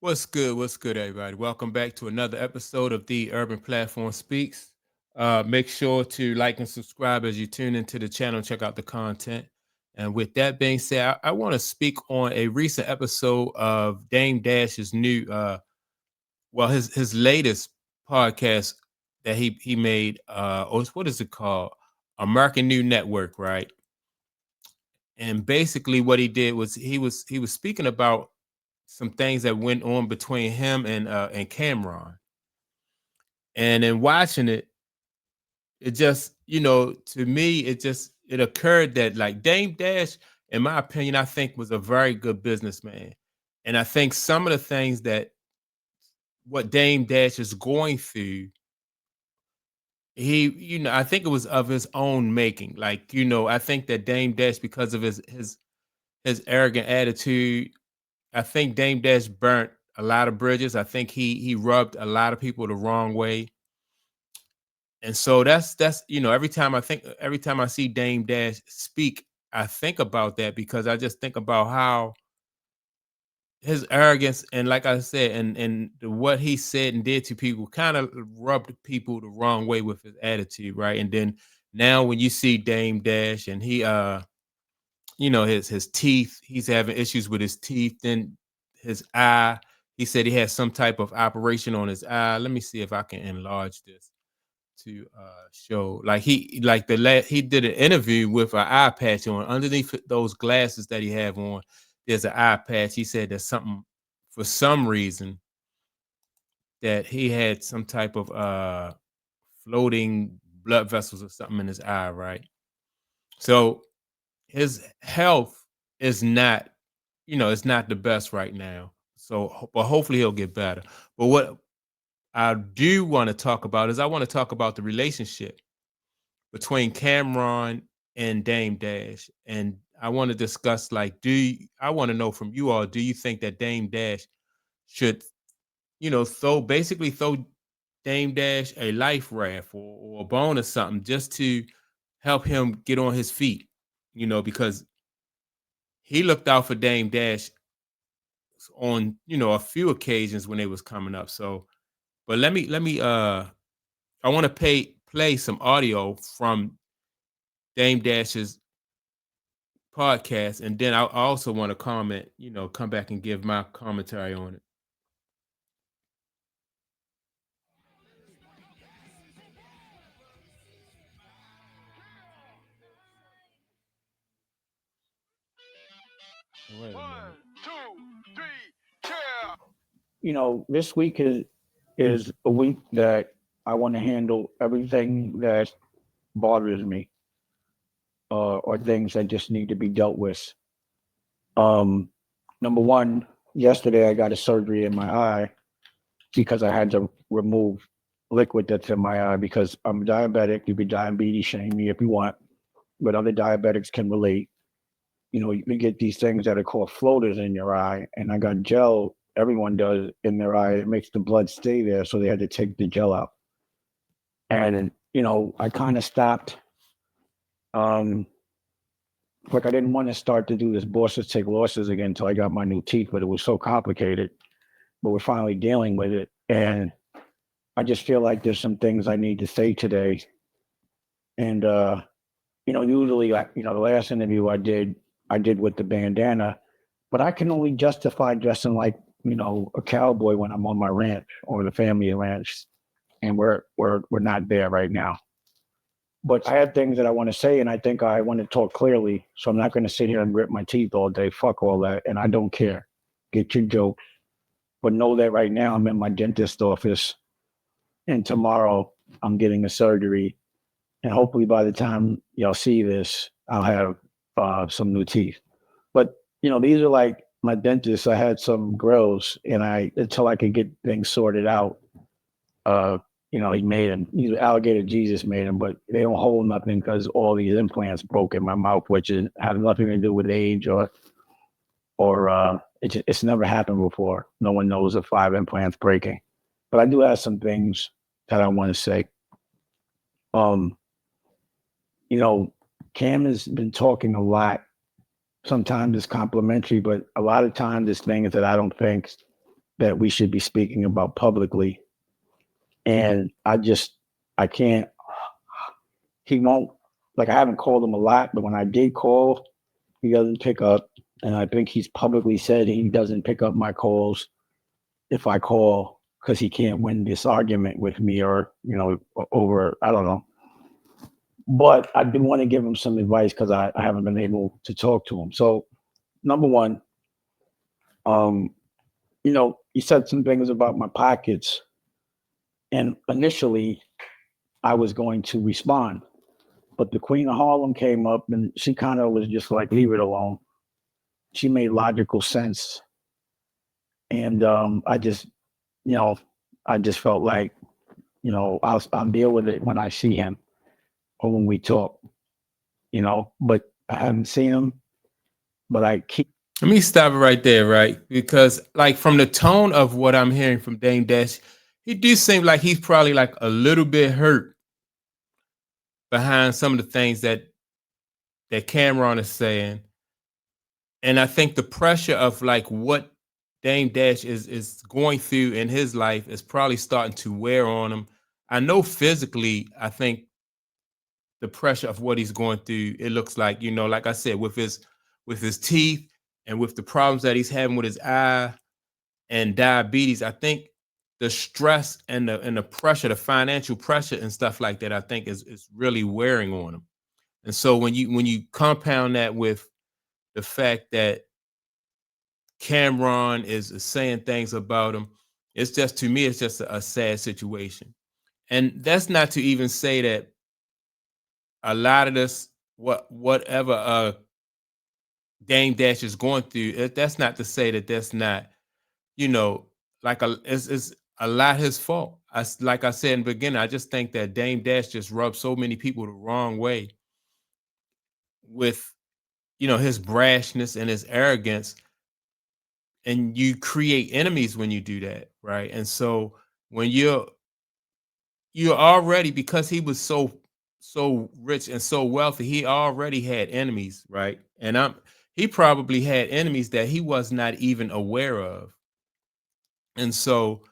What's good? What's good, everybody? Welcome back to another episode of the Urban Platform Speaks. Make sure to like and subscribe as you tune into the channel and check out the content. And with that being said, I want to speak on a recent episode of Dame Dash's new, his latest podcast that he made. Or what is it called? American New Network, right? And basically, what he did was he was speaking about some things that went on between him and Cameron. And in watching it, it just, to me, it occurred that like Dame Dash, in my opinion, I think was a very good businessman. And I think some of the things that what Dame Dash is going through, I think it was of his own making. Like, I think that Dame Dash, because of his arrogant attitude, I think Dame Dash burnt a lot of bridges. I think he rubbed a lot of people the wrong way. And so that's every time I see Dame Dash speak, I think about that because I just think about how his arrogance and, like I said, and what he said and did to people kind of rubbed people the wrong way with his attitude, right? And then now when you see Dame Dash and he his teeth, he's having issues with his teeth, then his eye, he said he had some type of operation on his eye. Let me see if I can enlarge this to show, like, he did an interview with an eye patch on. Underneath those glasses that he have on, there's an eye patch. He said there's something, for some reason, that he had some type of floating blood vessels or something in his eye, right? So his health is not, it's not the best right now. So but hopefully he'll get better. But what I do want to talk about is, I want to talk about the relationship between Cameron and Dame Dash. And I want to discuss, like, I want to know from you all, do you think that Dame Dash should, throw Dame Dash a life raft or a bone or something, just to help him get on his feet, because he looked out for Dame Dash on, a few occasions when they was coming up. So, but let me I want to play some audio from Dame Dash's podcast, and then I also want to comment, come back and give my commentary on it. Wait a minute. This week is a week that I want to handle everything that bothers me, or things that just need to be dealt with. Um, Number one, yesterday I got a surgery in my eye because I had to remove liquid that's in my eye because I'm diabetic. You can diabetes shame me if you want, but other diabetics can relate. You get these things that are called floaters in your eye, and I got gel. Everyone does in their eye. It makes the blood stay there, so they had to take the gel out. And I kind of stopped. Um, like I didn't want to start to do this bosses take losses again until I got my new teeth, but it was so complicated. But we're finally dealing with it, and I just feel like there's some things I need to say today. And usually, like the last interview I did with the bandana, but I can only justify dressing like a cowboy when I'm on my ranch or the family ranch, and we're not there right now. But I have things that I want to say, and I think I want to talk clearly. So I'm not going to sit here and grit my teeth all day. Fuck all that, and I don't care. Get your joke, but know that right now I'm in my dentist office, and tomorrow I'm getting a surgery, and hopefully by the time y'all see this, I'll have some new teeth. But these are like my dentist. I had some grills, and I until I could get things sorted out. Uh, he made them. He's alligator Jesus made them, but they don't hold nothing because all these implants broke in my mouth, which has nothing to do with age or it's never happened before. No one knows of 5 implants breaking. But I do have some things that I want to say. Um, you know, Cam has been talking a lot. Sometimes it's complimentary, but a lot of times it's things that I don't think. that we should be speaking about publicly. And I can't, he won't, like, I haven't called him a lot, but when I did call, he doesn't pick up. And I think he's publicly said he doesn't pick up my calls if I call because he can't win this argument with me or, over, I don't know. But I do want to give him some advice because I haven't been able to talk to him. So, number one, um, he said some things about my pockets. And initially, I was going to respond. But the Queen of Harlem came up and she kind of was just like, leave it alone. She made logical sense. And you know, I just felt like, I'll deal with it when I see him or when we talk, but I haven't seen him, but I keep. Let me stop it right there, right? Because like from the tone of what I'm hearing from Dame Dash, he do seem like he's probably like a little bit hurt behind some of the things that Cameron is saying. And I think the pressure of like what Dame Dash is going through in his life is probably starting to wear on him. I know physically, I think the pressure of what he's going through, it looks like, like I said, with his teeth and with the problems that he's having with his eye and diabetes, I think the stress and the pressure, the financial pressure and stuff like that, I think is really wearing on him. And so when you compound that with the fact that Cameron is saying things about him, it's just to me, it's just a sad situation. And that's not to even say that a lot of this, whatever Dame Dash is going through, that's not to say that that's not, you know, like it's a lot his fault. Like I said in the beginning, I just think that Dame Dash just rubs so many people the wrong way with, his brashness and his arrogance, and you create enemies when you do that, right? And so when you're already, because he was so rich and so wealthy, he already had enemies, right? And he probably had enemies that he was not even aware of. And so,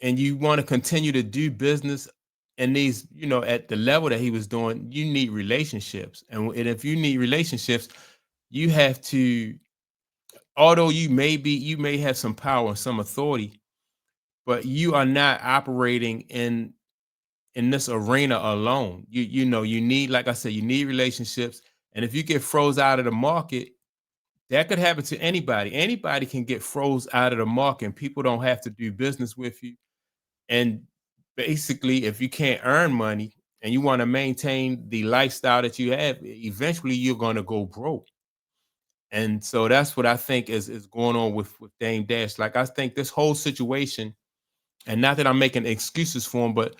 and you want to continue to do business and these, at the level that he was doing, you need relationships. And if you need relationships, you have to, although you may have some power and some authority, but you are not operating in this arena alone. You need, like I said, you need relationships. And if you get froze out of the market, that could happen to anybody. Anybody can get froze out of the market and people don't have to do business with you. And basically, if you can't earn money and you want to maintain the lifestyle that you have, eventually you're going to go broke. And so that's what I think is going on with Dame Dash. Like I think this whole situation, and not that I'm making excuses for him, but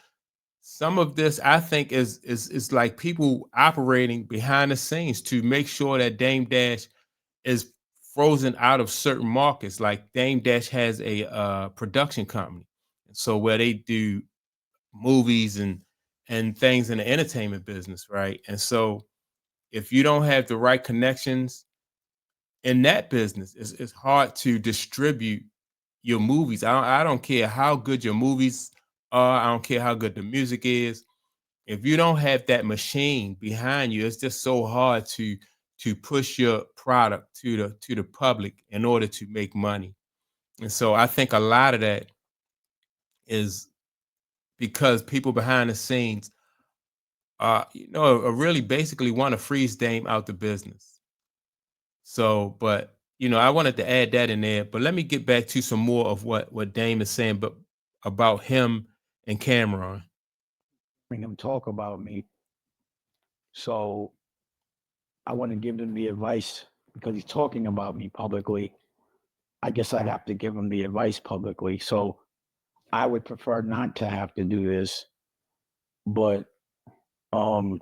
some of this I think is like people operating behind the scenes to make sure that Dame Dash is frozen out of certain markets. Like Dame Dash has a production company, so where they do movies and things in the entertainment business, right? And so if you don't have the right connections in that business, it's hard to distribute your movies. I don't care how good your movies are. I don't care how good the music is. If you don't have that machine behind you, it's just so hard to push your product to the public in order to make money. And so I think a lot of that is because people behind the scenes are really basically want to freeze Dame out the business. So, but I wanted to add that in there. But let me get back to some more of what Dame is saying, but about him and Cameron. Bring him talk about me. So I want to give him the advice because he's talking about me publicly. I guess I'd have to give him the advice publicly. So I would prefer not to have to do this, but um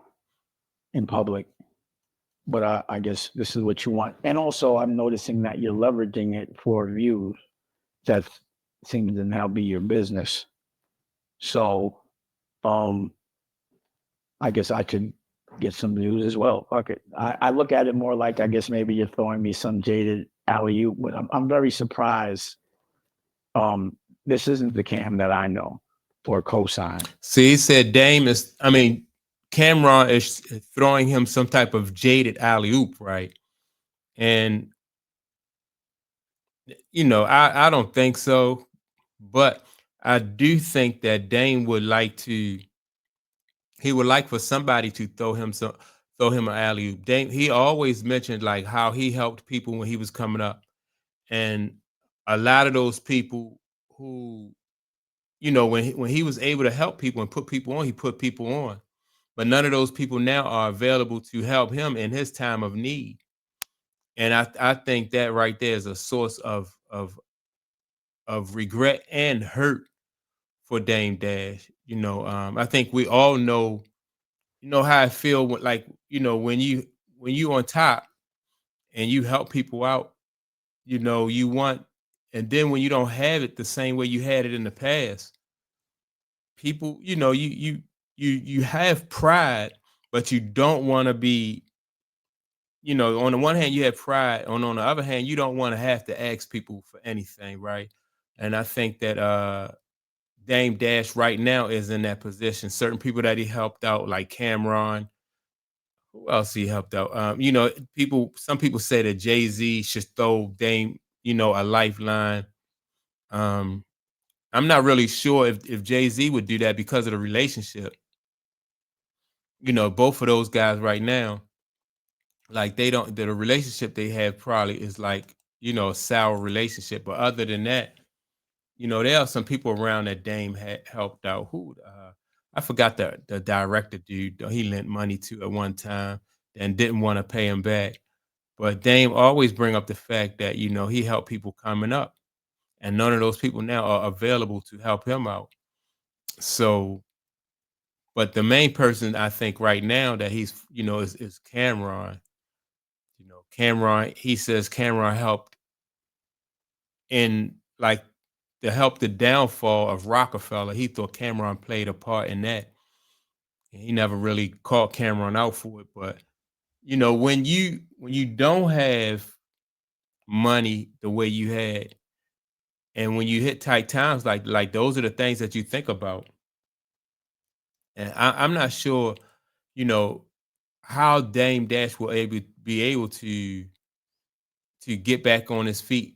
in public. But I guess this is what you want. And also I'm noticing that you're leveraging it for views. That seems to now be your business. So um I guess I could get some news as well. Fuck it. I look at it more like I guess maybe you're throwing me some jaded alley oop, but I'm very surprised Um, this isn't the Cam that I know or co-sign. See, he said Dame is. I mean, Cameron is throwing him some type of jaded alley oop, right? And I don't think so, but I do think that Dame would like to. He would like for somebody to throw him an alley oop. Dame, he always mentioned like how he helped people when he was coming up, and a lot of those people who when he was able to help people and put people on, he put people on. But none of those people now are available to help him in his time of need. And I think that right there is a source of regret and hurt for Dame Dash. I think we all know how I feel when, like, when you on top and you help people out, you want, and then when you don't have it the same way you had it in the past, people, you have pride, but you don't want to be, on the one hand you have pride, on the other hand you don't want to have to ask people for anything, right? And I think that Dame Dash right now is in that position. Certain people that he helped out, like Cameron. Who else he helped out? Some people say that Jay-Z should throw Dame, a lifeline. Um, I'm not really sure if Jay-Z would do that because of the relationship. Both of those guys right now, like they don't the relationship they have probably is like, a sour relationship. But other than that, there are some people around that Dame had helped out. Who I forgot the director dude he lent money to at one time and didn't want to pay him back. But Dame always bring up the fact that, he helped people coming up, and none of those people now are available to help him out. So, but the main person I think right now that he's, is Cameron. Cameron, he says Cameron helped in like to help the downfall of Rockefeller. He thought Cameron played a part in that. He never really called Cameron out for it. But when you don't have money the way you had, and when you hit tight times, like those are the things that you think about. And I'm not sure, you know, how Dame Dash will be able to get back on his feet.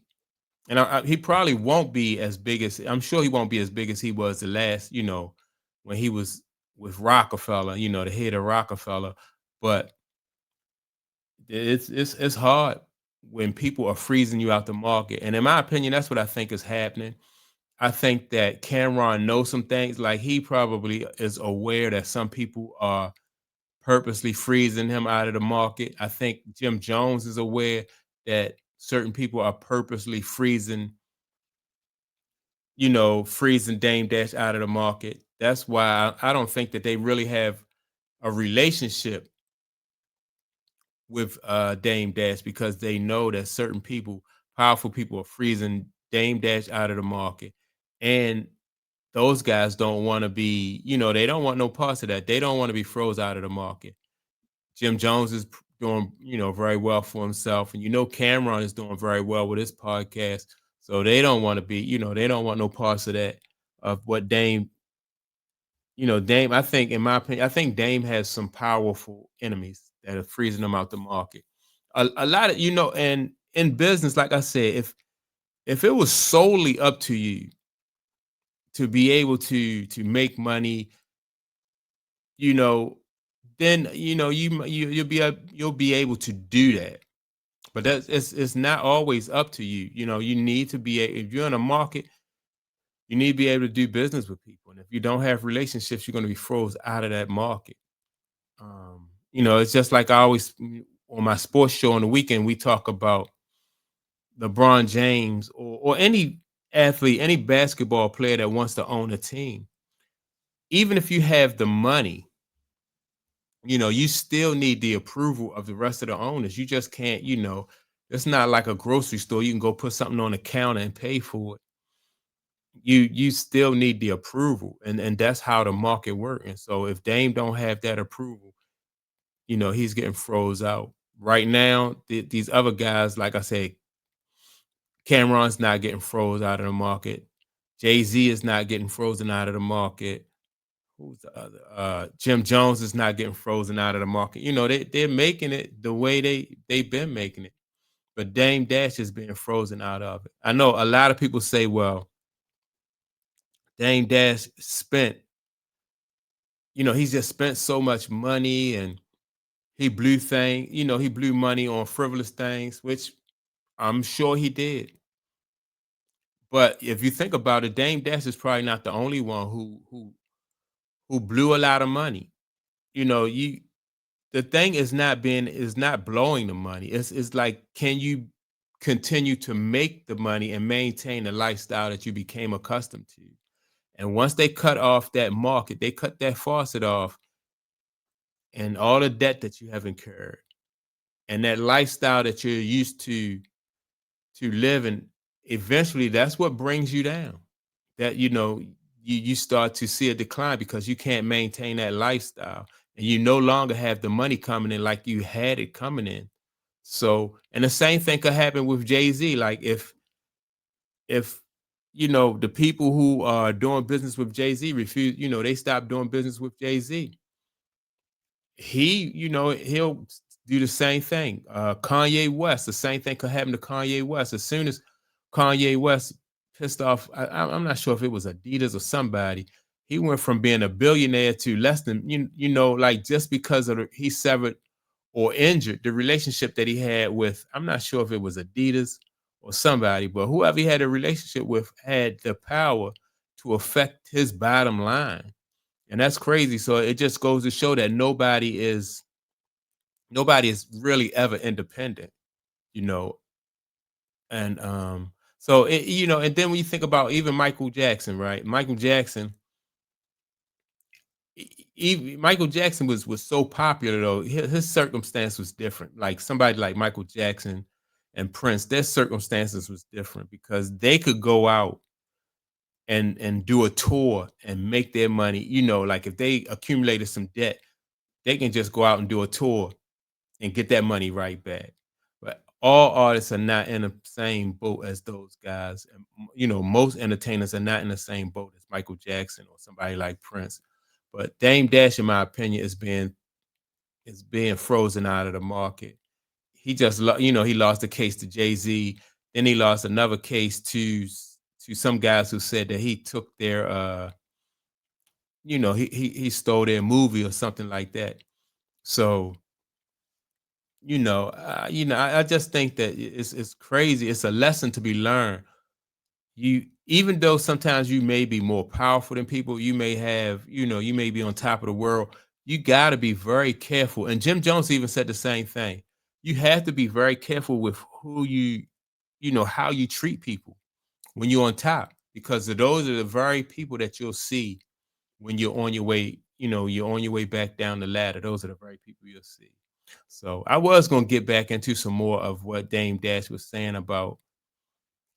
And he probably won't be as big as, I'm sure he won't be as big as he was the last, when he was with Rockefeller, the head of Rockefeller. But it's hard when people are freezing you out the market. And in my opinion, that's what I think is happening. I think that Cameron knows some things. Like he probably is aware that some people are purposely freezing him out of the market. I think Jim Jones is aware that certain people are purposely freezing Dame Dash out of the market. That's why I don't think that they really have a relationship with Dame Dash, because they know that certain people, powerful people, are freezing Dame Dash out of the market. And those guys don't want to be, they don't want no parts of that. They don't want to be froze out of the market. Jim Jones is doing, very well for himself. And Cameron is doing very well with his podcast. So they don't want to be, they don't want no parts of that, of what Dame, Dame, I think, in my opinion, I think Dame has some powerful enemies that are freezing them out the market. A lot of, and in business, like I said, if it was solely up to you to be able to make money, you know, then you'll be able to do that. But it's not always up to you. You need to be if you're in a market, you need to be able to do business with people. And if you don't have relationships, you're going to be froze out of that market. It's just like I always on my sports show on the weekend, we talk about LeBron James or any athlete, any basketball player that wants to own a team. Even if you have the money, you still need the approval of the rest of the owners. You just can't, it's not like a grocery store. You can go put something on the counter and pay for it. You still need the approval, and that's how the market works. And so if Dame don't have that approval, he's getting froze out. Right now, these other guys, like I said, Cameron's not getting froze out of the market. Jay-Z is not getting frozen out of the market. Who's the other? Jim Jones is not getting frozen out of the market. You know, they're making it the way they've been making it. But Dame Dash is being frozen out of it. I know a lot of people say, well, Dame Dash spent, he's just spent so much money and he blew money on frivolous things, which I'm sure he did. But if you think about it, Dame Dash is probably not the only one who blew a lot of money. You know, you the thing is not blowing the money. It's like, can you continue to make the money and maintain the lifestyle that you became accustomed to? And once they cut off that market, they cut that faucet off, and all the debt that you have incurred and that lifestyle that you're used to living, eventually that's what brings you down. That you start to see a decline because you can't maintain that lifestyle and you no longer have the money coming in like you had it coming in. So, and the same thing could happen with Jay-Z. Like if the people who are doing business with Jay-Z refuse, they stop doing business with Jay-Z, he'll do the same thing. Kanye West, the same thing could happen to Kanye West. As soon as Kanye West pissed off, I'm not sure if it was Adidas or somebody, he went from being a billionaire to less than, like, just because he severed or injured the relationship that he had with, I'm not sure if it was Adidas or somebody, but whoever he had a relationship with had the power to affect his bottom line. And that's crazy. So it just goes to show that nobody is really ever independent, you know. And so and then when you think about even Michael Jackson, right? Michael Jackson was so popular though. His circumstance was different. Like somebody like Michael Jackson and Prince, their circumstances was different because they could go out and do a tour and make their money. Like if they accumulated some debt, they can just go out and do a tour and get that money right back. But all artists are not in the same boat as those guys. And, most entertainers are not in the same boat as Michael Jackson or somebody like Prince. But Dame Dash, in my opinion, is being frozen out of the market. He just, he lost a case to Jay Z. Then he lost another case to some guys who said that he took their, he stole their movie or something like that. So I just think that it's crazy. It's a lesson to be learned. Even though sometimes you may be more powerful than people, you may have, you may be on top of the world. You got to be very careful. And Jim Jones even said the same thing. You have to be very careful with who how you treat people when you're on top, because those are the very people that you'll see when you're on your way, you're on your way back down the ladder. Those are the very people you'll see. So I was gonna get back into some more of what Dame Dash was saying about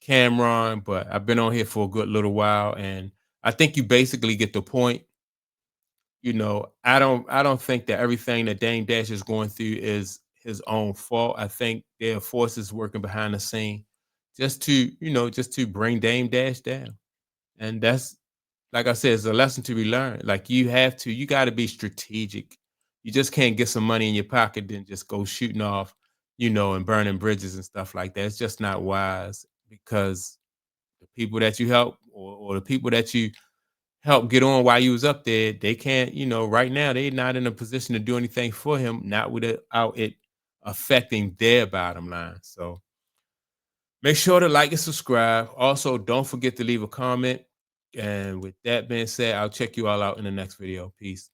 Cameron, but I've been on here for a good little while, and I think you basically get the point. I don't think that everything that Dame Dash is going through is his own fault. I think there are forces working behind the scene just to bring Dame Dash down. And that's, like I said, it's a lesson to be learned. Like you got to be strategic. You just can't get some money in your pocket then just go shooting off, and burning bridges and stuff like that. It's just not wise, because the people that you help, or the people that you help get on while you was up there, they can't, right now they're not in a position to do anything for him, not without it affecting their bottom line. So make sure to like and subscribe. Also, don't forget to leave a comment. And with that being said, I'll check you all out in the next video. Peace.